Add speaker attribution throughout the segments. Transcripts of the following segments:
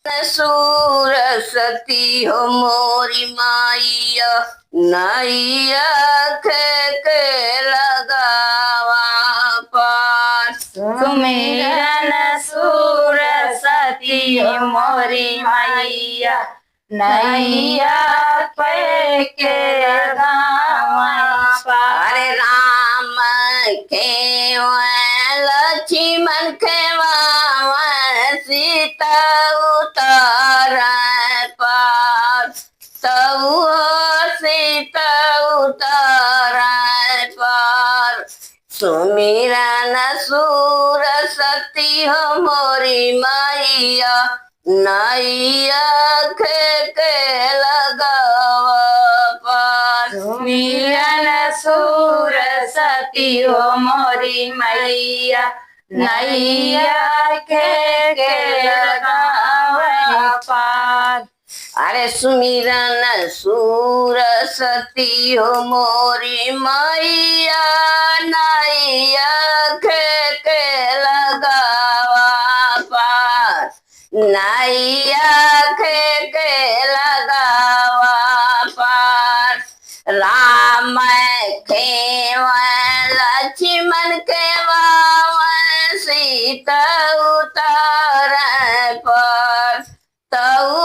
Speaker 1: सूरसती हो मोरी माइया नैया के लगावा पार।
Speaker 2: सुमिरन सूरसती हो मोरी मैया नैया के लगावा पार।
Speaker 1: अरे राम खेव लक्ष्मण खेवा सीता उतार पार। तऊ सीता उतार पार। सुमिरन सूरसती हो मोरी मैया नैया के लगावा पार।
Speaker 2: सुमिरन सूरसती हो मोरी मैया नैया के लगावा पार।
Speaker 1: अरे सुमिरन सूरसती हो मोरी मैया नैया के लगावा पार। नैया के लगावा पार। राम खेव लक्ष्मण खेवा सीता उतार पार। तऊ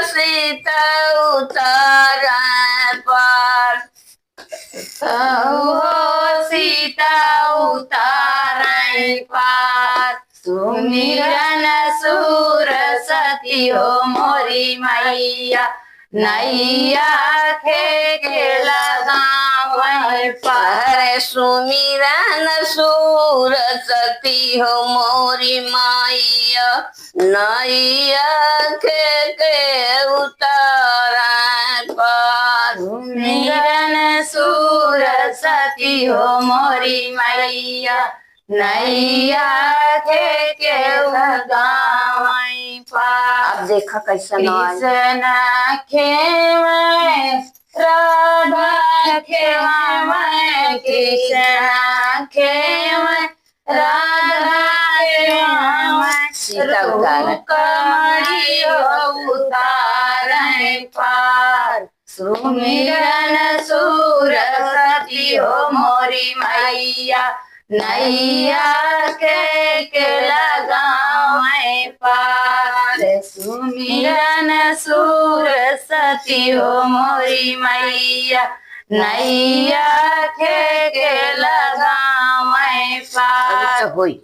Speaker 1: सीता उतार पार।
Speaker 2: सीता उतार पार। सुमिरन सूरसती हो मोरी मैया नैया के लगावा पार।
Speaker 1: सुमिरन सूरसती हो मोरी मैया नैया के उतार पार।
Speaker 2: सुमिरन सूरसती हो मोरी मैया नैया के लगावा पार।
Speaker 1: अब देखा कैसा
Speaker 2: कृष्ण खेवे राधा खेवा कृष्ण खेवे राधा खेवा
Speaker 1: सीता उतार
Speaker 2: कमरी उतार पार। सुमिरन सूरसती हो मोरी मैया नैया के लगावे पार। सुमिरन सूरसती हो मोरी मैया नैया के लगावे पार।
Speaker 1: होई।